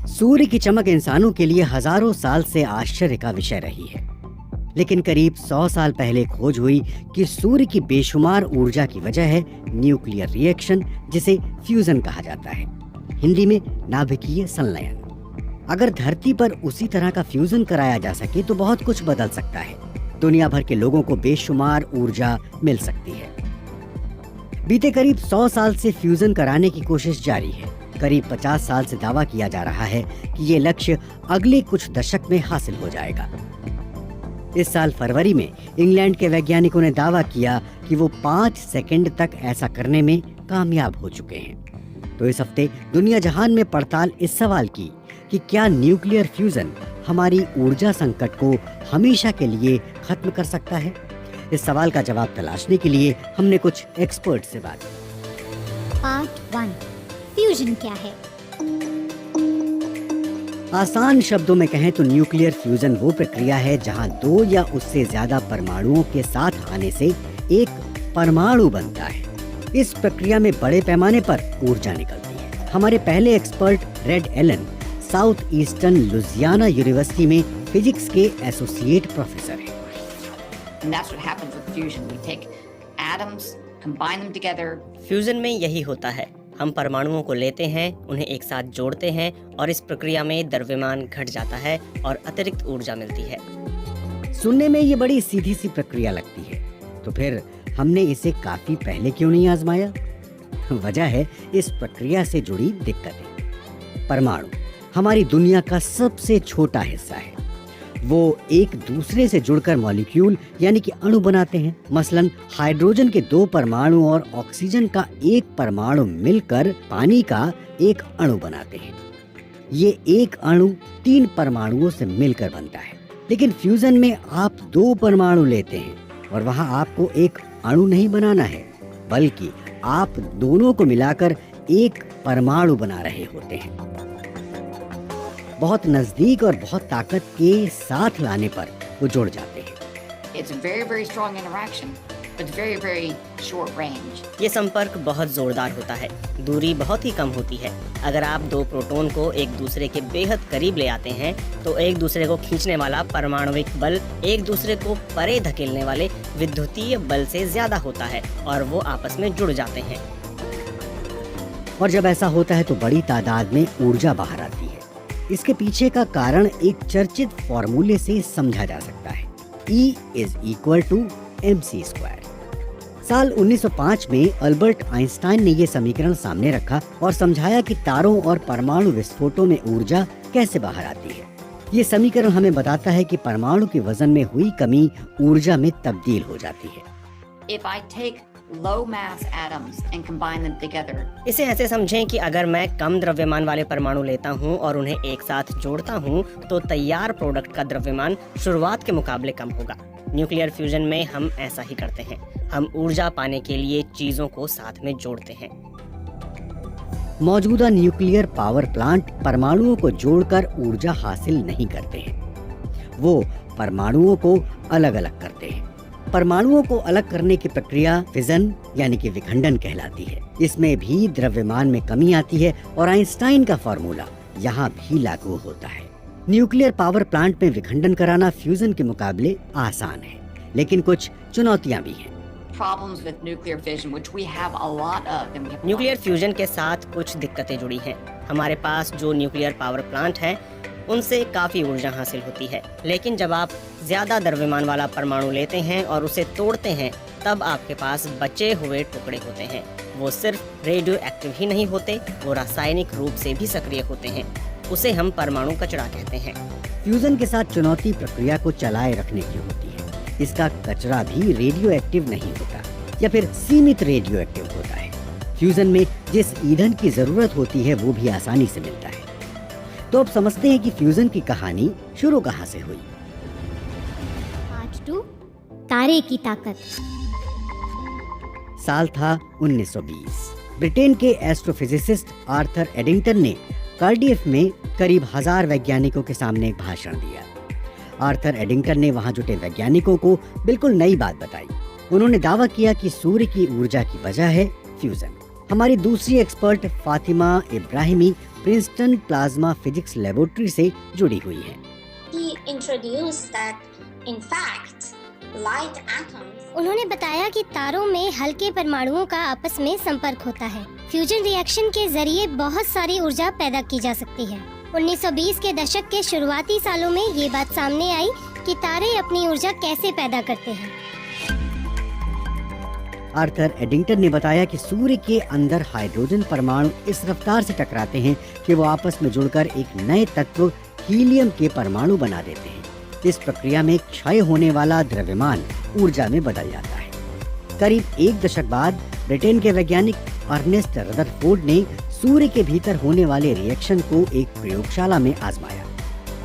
सूर्य की चमक इंसानों के लिए हजारों साल से आश्चर्य का विषय रही है, लेकिन करीब 100 साल पहले खोज हुई कि सूर्य की बेशुमार ऊर्जा की वजह है न्यूक्लियर रिएक्शन, जिसे फ्यूजन कहा जाता है, हिंदी में नाभिकीय संलयन। अगर धरती पर उसी तरह का फ्यूजन कराया जा सके तो बहुत कुछ बदल सकता है। दुनिया भर के लोगों को बेशुमार ऊर्जा मिल सकती है। बीते करीब 100 साल से फ्यूजन कराने की कोशिश जारी है। करीब 50 साल से दावा किया जा रहा है कि ये लक्ष्य अगले कुछ दशक में हासिल हो जाएगा। इस साल फरवरी में इंग्लैंड के वैज्ञानिकों ने दावा किया कि वो 5 सेकंड तक ऐसा करने में कामयाब हो चुके हैं। तो इस हफ्ते दुनिया जहान में पड़ताल इस सवाल की कि क्या न्यूक्लियर फ्यूजन हमारी ऊर्जा संकट को हमेशा के लिए खत्म कर सकता है। इस सवाल का जवाब तलाशने के लिए हमने कुछ एक्सपर्ट से बात की। पार्ट 1, फ्यूजन क्या है? आसान शब्दों में कहें तो न्यूक्लियर फ्यूजन वो प्रक्रिया है जहां 2 या उससे ज्यादा परमाणुओं के साथ आने से एक परमाणु बनता है। इस प्रक्रिया में बड़े पैमाने पर ऊर्जा निकलती है। हमारे पहले expert Red Allen South Eastern Louisiana University में फिजिक्स के एसोसिएट प्रोफेसर हैं। फ्यूजन में यही होता है। हम परमाणुओं को लेते हैं, उन्हें एक साथ जोड़ते हैं और इस प्रक्रिया में द्रव्यमान घट जाता है और अतिरिक्त ऊर्जा मिलती है। सुनने में ये बड़ी सीधी सी प्रक्रिया लगती है, तो फिर हमने इसे काफी पहले क्यों नहीं आजमाया? वजह है इस प्रक्रिया से जुड़ी दिक्कतें। परमाणु हमारी दुनिया का सबसे छोटा हिस्सा है। वो एक दूसरे से जुड़कर मॉलिक्यूल यानी कि अणु बनाते हैं। मसलन हाइड्रोजन के 2 परमाणु और ऑक्सीजन का 1 परमाणु मिलकर पानी का एक अणु बनाते हैं। ये एक अणु 3 परमाणुओं से मिलकर बनता है। लेकिन फ्यूजन में आप 2 परमाणु लेते हैं और वहां आपको एक अणु नहीं बनाना है, बल्कि आप दोनों को मिलाकर एक परमाणु बना रहे होते हैं। बहुत नजदीक और बहुत ताकत के साथ लाने पर वो जुड़ जाते हैं। It's a very, very strong interaction, but very, very short range. ये संपर्क बहुत जोरदार होता है, दूरी बहुत ही कम होती है। अगर आप 2 प्रोटॉन को एक दूसरे के बेहद करीब ले आते हैं तो एक दूसरे को खींचने वाला परमाणविक बल एक दूसरे को परे धकेलने वाले विद्युतीय बल से ज्यादा होता है और वो आपस में जुड़ जाते हैं। और जब ऐसा होता है तो बड़ी तादाद में ऊर्जा बाहर आती है। इसके पीछे का कारण एक चर्चित फॉर्मूले से समझा जा सकता है। E = mc²। साल 1905 में अल्बर्ट आइंस्टाइन ने ये समीकरण सामने रखा और समझाया कि तारों और परमाणु विस्फोटों में ऊर्जा कैसे बाहर आती है। ये समीकरण हमें बताता है कि परमाणु के वजन में हुई कमी ऊर्जा में तब्दील हो जाती है। If I take low mass atoms and combine them together. इसे ऐसे समझें कि अगर मैं कम द्रव्यमान वाले परमाणु लेता हूँ और उन्हें एक साथ जोड़ता हूँ तो तैयार प्रोडक्ट का द्रव्यमान शुरुआत के मुकाबले कम होगा। न्यूक्लियर फ्यूजन में हम ऐसा ही करते हैं। हम ऊर्जा पाने के लिए चीजों को साथ में जोड़ते हैं। मौजूदा न्यूक्लियर पावर प्लांट परमाणुओं को जोड़कर ऊर्जा हासिल नहीं करते हैं, वो परमाणुओं को अलग अलग करते हैं। परमाणुओं को अलग करने की प्रक्रिया फिजन यानी कि विखंडन कहलाती है। इसमें भी द्रव्यमान में कमी आती है और आइंस्टाइन का फॉर्मूला यहाँ भी लागू होता है। न्यूक्लियर पावर प्लांट में विखंडन कराना फ्यूजन के मुकाबले आसान है, लेकिन कुछ चुनौतियाँ भी हैं। Problems with nuclear fission, which we have a lot of. Nuclear fusion के साथ कुछ दिक्कतें जुड़ी हैं। हमारे पास जो न्यूक्लियर पावर प्लांट है उनसे काफी ऊर्जा हासिल होती है, लेकिन जब आप ज्यादा द्रव्यमान वाला परमाणु लेते हैं और उसे तोड़ते हैं तब आपके पास बचे हुए टुकड़े होते हैं। वो सिर्फ रेडियो एक्टिव ही नहीं होते, वो रासायनिक रूप से भी सक्रिय होते हैं। उसे हम परमाणु कचरा कहते हैं। फ्यूजन के साथ चुनौती प्रक्रिया को चलाए रखने की होती है। इसका कचरा भी रेडियो एक्टिव नहीं होता या फिर सीमित रेडियो एक्टिव होता है। फ्यूजन में जिस ईंधन की जरूरत होती है वो भी आसानी से मिलता है। तो अब समझते हैं कि फ्यूजन की कहानी शुरू कहाँ से हुई। पार्ट 2, तारे की ताकत। साल था 1920। ब्रिटेन के एस्ट्रोफिजिसिस्ट आर्थर एडिंगटन ने कार्डियफ में करीब 1000 वैज्ञानिकों के सामने एक भाषण दिया। आर्थर एडिंगटन ने वहां जुटे वैज्ञानिकों को बिल्कुल नई बात बताई। उन्होंने दावा किया कि सूर्य की ऊर्जा की वजह है फ्यूजन। हमारी दूसरी expert Fatima Ebrahimi Princeton plasma physics laboratory से जुड़ी हुई हैं। He introduced that, in fact, light atoms उन्होंने बताया कि तारों में हल्के परमाणुओं का आपस में संपर्क होता है। फ्यूजन रिएक्शन के जरिए बहुत सारी ऊर्जा पैदा की जा सकती है। 1920 के दशक के शुरुआती सालों में ये बात सामने आई कि तारे अपनी ऊर्जा कैसे पैदा करते हैं। आर्थर एडिंगटन ने बताया कि सूर्य के अंदर हाइड्रोजन परमाणु इस रफ्तार से टकराते हैं कि वो आपस में जुड़कर एक नए तत्व हीलियम के परमाणु बना देते हैं। इस प्रक्रिया में क्षय होने वाला द्रव्यमान ऊर्जा में बदल जाता है। करीब एक दशक बाद ब्रिटेन के वैज्ञानिक अर्नेस्ट रदरफोर्ड ने सूर्य के भीतर होने वाले रिएक्शन को एक प्रयोगशाला में आजमाया।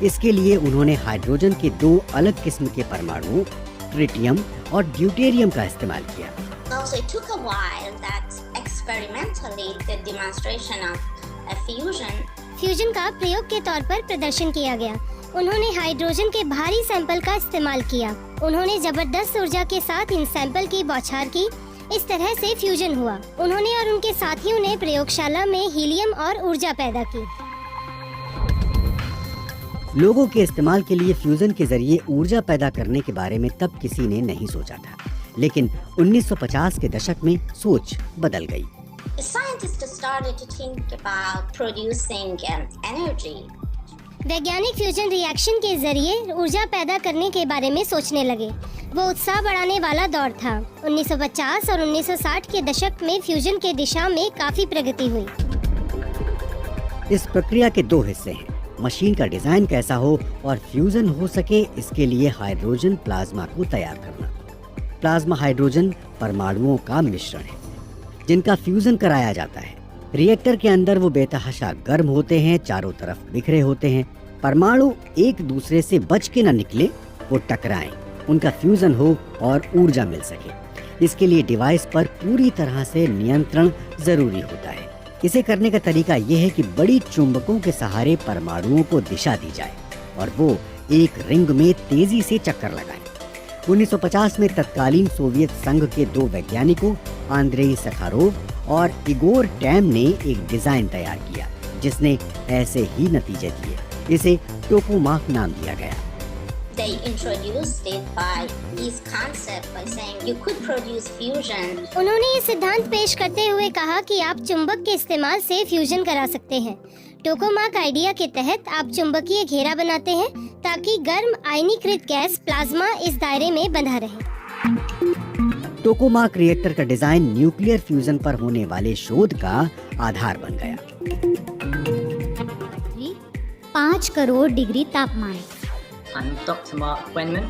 इसके लिए उन्होंने हाइड्रोजन के 2 अलग किस्म के परमाणुओं ट्रिटियम और ड्यूटेरियम का इस्तेमाल किया। Also, it took a while that experimentally the demonstration of a fusion fusion का प्रयोग के तौर पर प्रदर्शन किया गया। उन्होंने हाइड्रोजन के भारी सैंपल का इस्तेमाल किया। उन्होंने जबरदस्त ऊर्जा के साथ इन सैंपल की बौछार की। इस तरह से फ्यूजन हुआ। उन्होंने और उनके साथियों ने प्रयोगशाला में हीलियम और ऊर्जा पैदा की। लोगों के इस्तेमाल के लिए फ्यूजन के जरिए ऊर्जा पैदा करने के बारे में तब किसी ने नहीं सोचा था, लेकिन 1950 के दशक में सोच बदल गई। scientists started to think about producing energy. वैज्ञानिक फ्यूजन रिएक्शन के जरिए ऊर्जा पैदा करने के बारे में सोचने लगे। वो उत्साह बढ़ाने वाला दौर था। 1950 और 1960 के दशक में फ्यूजन के दिशा में काफी प्रगति हुई। इस प्रक्रिया के 2 हिस्से हैं, मशीन का डिजाइन कैसा हो और फ्यूजन हो सके इसके लिए हाइड्रोजन प्लाज्मा को तैयार करना। प्लाज्मा हाइड्रोजन परमाणुओं का मिश्रण है जिनका फ्यूजन कराया जाता है। रिएक्टर के अंदर वो बेतहाशा गर्म होते हैं, चारों तरफ बिखरे होते हैं। परमाणु एक दूसरे से बच के न निकले, वो टकराएं, उनका फ्यूजन हो और ऊर्जा मिल सके। इसके लिए डिवाइस पर पूरी तरह से नियंत्रण जरूरी होता है। इसे करने का तरीका ये है कि बड़ी चुंबकों के सहारे परमाणुओं को दिशा दी जाए और वो एक रिंग में तेजी से चक्कर लगाएं। 1950 में तत्कालीन सोवियत संघ के 2 वैज्ञानिकों आंद्रेई सखारोव और इगोर टैम ने एक डिजाइन तैयार किया जिसने ऐसे ही नतीजे दिए। इसे टोकामाक नाम दिया गया। They introduced it by this concept by saying you could produce fusion. उन्होंने ये सिद्धांत पेश करते हुए कहा कि आप चुंबक के इस्तेमाल से फ्यूजन करा सकते हैं। टोकामाक आइडिया के तहत आप चुंबकीय घेरा बनाते हैं ताकि गर्म आयनीकृत गैस प्लाज्मा इस दायरे में बंधा रहे। टोकामाक रिएक्टर का डिजाइन न्यूक्लियर फ्यूजन पर होने वाले शोध का आधार बन गया। 5 करोड़ डिग्री तापमान। I'm Dr. Mark Wenman.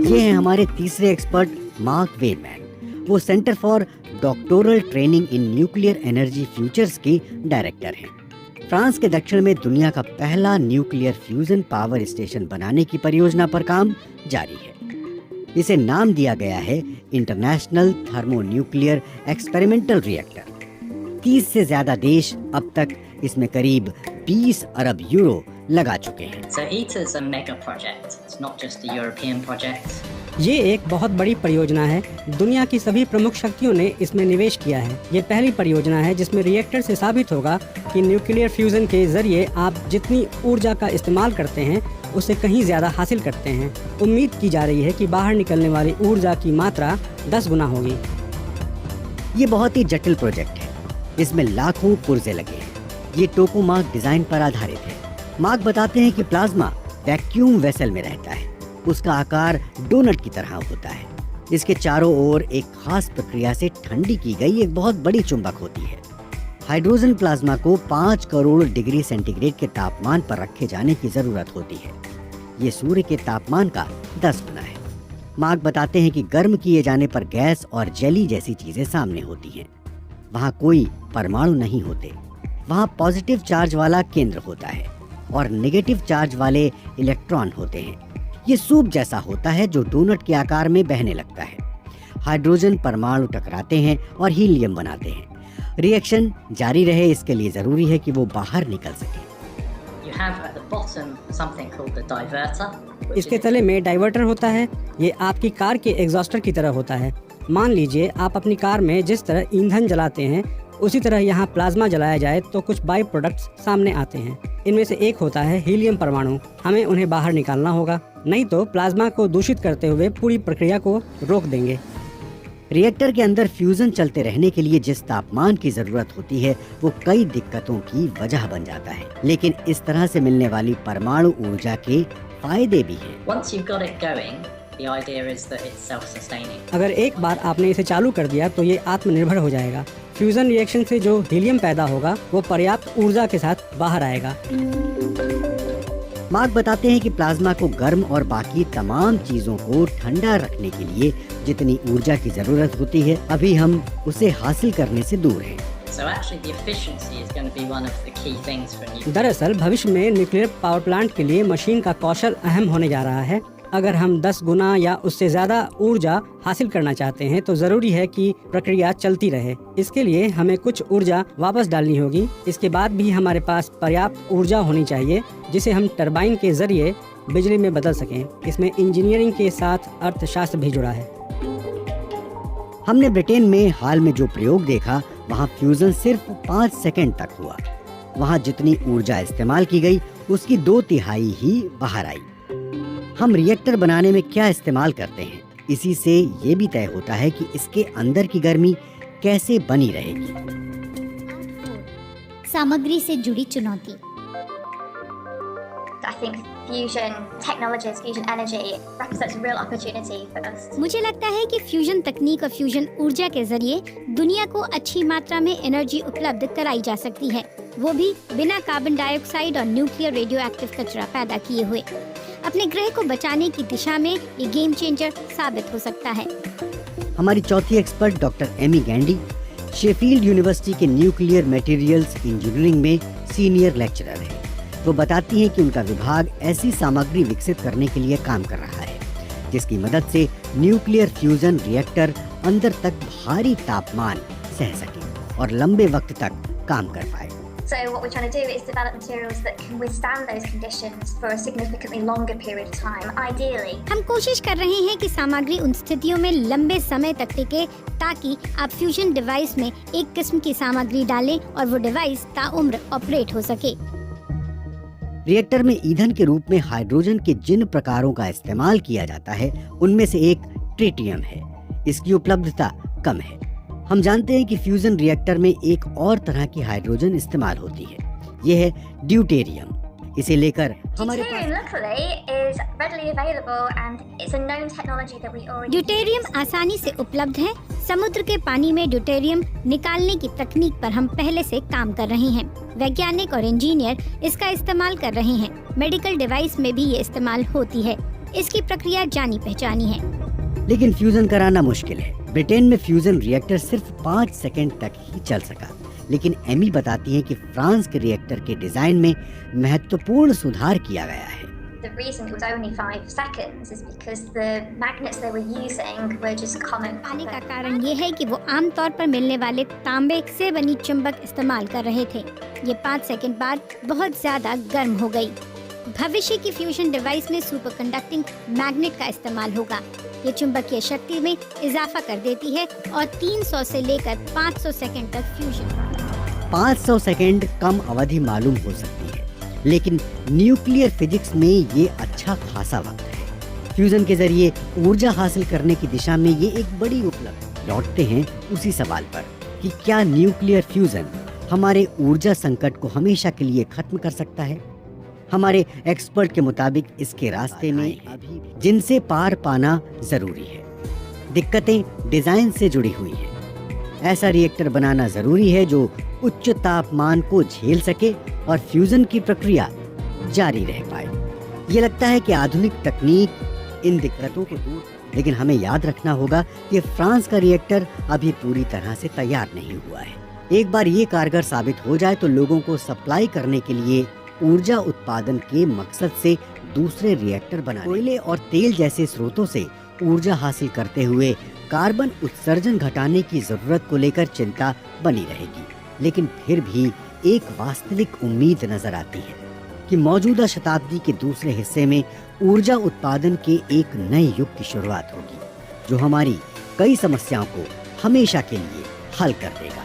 ये हैं हमारे तीसरे एक्सपर्ट मार्क वेनमैन। वो centre for doctoral training in nuclear energy futures के डायरेक्टर हैं। फ्रांस के दक्षिण में दुनिया का पहला न्यूक्लियर फ्यूजन पावर स्टेशन बनाने की परियोजना पर काम जारी है। इसे नाम दिया गया है इंटरनेशनल थर्मोन्यूक्लियर एक्सपेरिमेंटल रिएक्टर। 30 से ज्यादा देश अब तक इसमें करीब 20 अरब यूरो लगा चुके हैं। So ITER is a mega project. It's not just a European project. ये एक बहुत बड़ी परियोजना है। दुनिया की सभी प्रमुख शक्तियों ने इसमें निवेश किया है। ये पहली परियोजना है जिसमें रिएक्टर से साबित होगा कि न्यूक्लियर फ्यूजन के जरिए आप जितनी ऊर्जा का इस्तेमाल करते हैं उससे कहीं ज्यादा हासिल करते हैं। उम्मीद की जा रही है कि बाहर निकलने वाली ऊर्जा की मात्रा 10 गुना होगी। ये बहुत ही जटिल प्रोजेक्ट है। इसमें लाखों पुर्जे लगे हैं। ये टोकामाक डिजाइन पर आधारित है। मार्क बताते हैं कि प्लाज्मा वैक्यूम वेसल में रहता है। उसका आकार डोनट की तरह होता है। इसके चारों ओर एक खास प्रक्रिया से ठंडी की गई एक बहुत बड़ी चुंबक होती है। हाइड्रोजन प्लाज्मा को 5 करोड़ डिग्री सेंटीग्रेड के तापमान पर रखे जाने की जरूरत होती है। ये सूर्य के तापमान का 10 गुना है। मार्क बताते हैं कि गर्म किए जाने पर गैस और जेली जैसी चीजें सामने होती हैं। वहाँ कोई परमाणु नहीं होते। वहाँ पॉजिटिव चार्ज वाला केंद्र होता है और नेगेटिव चार्ज वाले इलेक्ट्रॉन होते हैं। ये सूप जैसा होता है जो डोनट के आकार में बहने लगता है। हाइड्रोजन परमाणु टकराते हैं और हीलियम बनाते हैं। रिएक्शन जारी रहे इसके लिए जरूरी है कि वो बाहर निकल सके। You have at the bottom something called the diverter. इसके तले में डाइवर्टर होता है। ये आपकी कार के एग्जॉस्टर की तरह होता है। मान लीजिए आप अपनी कार में जिस तरह ईंधन जलाते हैं उसी तरह यहाँ प्लाज्मा जलाया जाए तो कुछ बाई प्रोडक्ट्स सामने आते हैं। इनमें से एक होता है हीलियम परमाणु। हमें उन्हें बाहर निकालना होगा, नहीं तो प्लाज्मा को दूषित करते हुए पूरी प्रक्रिया को रोक देंगे। रिएक्टर के अंदर फ्यूजन चलते रहने के लिए जिस तापमान की जरूरत होती है वो कई दिक्कतों की वजह बन जाता है, लेकिन इस तरह से मिलने वाली परमाणु ऊर्जा के फायदे भी हैं। Once you've got it going, the idea is that it's self-sustaining. अगर एक बार आपने इसे चालू कर दिया तो ये आत्मनिर्भर हो जाएगा। फ्यूजन रिएक्शन से जो हीलियम पैदा होगा वो पर्याप्त ऊर्जा के साथ बाहर आएगा। मार्क बताते हैं कि प्लाज्मा को गर्म और बाकी तमाम चीजों को ठंडा रखने के लिए जितनी ऊर्जा की जरूरत होती है, अभी हम उसे हासिल करने से दूर हैं। So actually the efficiency is going to be one of the key things for nuclear. दरअसल भविष्य में न्यूक्लियर पावर प्लांट के लिए मशीन का कौशल अहम होने जा रहा है। अगर हम 10 गुना या उससे ज्यादा ऊर्जा हासिल करना चाहते हैं तो जरूरी है कि प्रक्रिया चलती रहे। इसके लिए हमें कुछ ऊर्जा वापस डालनी होगी। इसके बाद भी हमारे पास पर्याप्त ऊर्जा होनी चाहिए जिसे हम टरबाइन के जरिए बिजली में बदल सकें। इसमें इंजीनियरिंग के साथ अर्थशास्त्र भी जुड़ा है। हमने ब्रिटेन में हाल में जो प्रयोग देखा, वहाँ फ्यूजन सिर्फ 5 सेकंड तक हुआ। वहाँ जितनी ऊर्जा इस्तेमाल की गई उसकी 2/3 ही बाहर आई। हम रिएक्टर बनाने में क्या इस्तेमाल करते हैं, इसी से ये भी तय होता है कि इसके अंदर की गर्मी कैसे बनी रहेगी। सामग्री से जुड़ी चुनौती। I think fusion technologies, fusion energy represents a real opportunity for us. मुझे लगता है कि फ्यूजन तकनीक और फ्यूजन ऊर्जा के जरिए दुनिया को अच्छी मात्रा में एनर्जी उपलब्ध कराई जा सकती है, वो भी बिना कार्बन डाइऑक्साइड और न्यूक्लियर रेडियो एक्टिव कचरा पैदा किए हुए। अपने ग्रह को बचाने की दिशा में ये गेम चेंजर साबित हो सकता है। हमारी चौथी expert doctor Amy गैंडी Sheffield university के न्यूक्लियर मटेरियल्स इंजीनियरिंग में सीनियर लेक्चरर है। वो बताती हैं कि उनका विभाग ऐसी सामग्री विकसित करने के लिए काम कर रहा है जिसकी मदद से न्यूक्लियर फ्यूजन रिएक्टर अंदर तक भारी तापमान सह सके और लंबे वक्त तक काम कर पाए। So what we're trying to do is develop materials that can withstand those conditions for a significantly longer period of time, ideally. हम कोशिश कर रहे हैं कि सामग्री उन स्थितियों में लंबे समय तक टिके ताकि आप फ्यूजन डिवाइस में एक किस्म की सामग्री डालें और वो डिवाइस ताउम्र ऑपरेट हो सके। रिएक्टर में ईंधन के रूप में हाइड्रोजन के जिन प्रकारों का इस्तेमाल किया जाता है उनमें से एक ट्रिटियम है। इसकी उपलब्धता कम है। हम जानते हैं कि फ्यूजन रिएक्टर में एक और तरह की हाइड्रोजन इस्तेमाल होती है, यह है ड्यूटेरियम। इसे लेकर हमारे Deuterium, luckily, is readily available and it's a known technology that we already. Deuterium आसानी से उपलब्ध है। समुद्र के पानी में ड्यूटेरियम निकालने की तकनीक पर हम पहले से काम कर रहे हैं। वैज्ञानिक और इंजीनियर इसका इस्तेमाल कर रहे हैं। मेडिकल डिवाइस में भी ये इस्तेमाल होती है। इसकी प्रक्रिया जानी पहचानी है। लेकिन फ्यूजन कराना मुश्किल है। ब्रिटेन में फ्यूजन रिएक्टर सिर्फ 5 सेकंड तक ही चल सका, लेकिन एमी बताती हैं कि फ्रांस के रिएक्टर के डिजाइन में महत्वपूर्ण सुधार किया गया है। The reason it was only 5 seconds is because the magnets they were using were just common. पाने का कारण ये है कि वो आमतौर पर मिलने वाले तांबे से बनी चुंबक इस्तेमाल कर रहे थे। ये 5 सेकंड बाद बहुत ज्यादा गर्म हो गई। भविष्य की फ्यूजन डिवाइस में सुपर कंडक्टिंग मैग्नेट का इस्तेमाल होगा। ये चुंबकीय शक्ति में इजाफा कर देती है और 300 से लेकर 500 सेकंड तक फ्यूजन। 500 सेकंड कम अवधि मालूम हो सकती है, लेकिन न्यूक्लियर फिजिक्स में ये अच्छा खासा वक्त है। फ्यूजन के जरिए ऊर्जा हासिल करने की दिशा में ये एक बड़ी उपलब्धि। लौटते हैं उसी सवाल पर कि क्या न्यूक्लियर फ्यूजन हमारे ऊर्जा संकट को हमेशा के लिए खत्म कर सकता है? हमारे एक्सपर्ट के मुताबिक इसके रास्ते में अभी जिनसे पार पाना जरूरी है। दिक्कतें डिजाइन से जुड़ी हुई हैं। ऐसा रिएक्टर बनाना जरूरी है जो उच्च तापमान को झेल सके और फ्यूजन की प्रक्रिया जारी रह पाए। ये लगता है कि आधुनिक तकनीक इन दिक्कतों को दूर, लेकिन हमें याद रखना होगा कि फ्रांस का रिएक्टर अभी पूरी तरह से तैयार नहीं हुआ है। एक बार ये कारगर साबित हो जाए तो लोगों को सप्लाई करने के लिए ऊर्जा उत्पादन के मकसद से दूसरे रिएक्टर बनाने, कोयले और तेल जैसे स्रोतों से ऊर्जा हासिल करते हुए कार्बन उत्सर्जन घटाने की जरूरत को लेकर चिंता बनी रहेगी। लेकिन फिर भी एक वास्तविक उम्मीद नजर आती है कि मौजूदा शताब्दी के दूसरे हिस्से में ऊर्जा उत्पादन के एक नए युग की शुरुआत होगी जो हमारी कई समस्याओं को हमेशा के लिए हल कर देगा।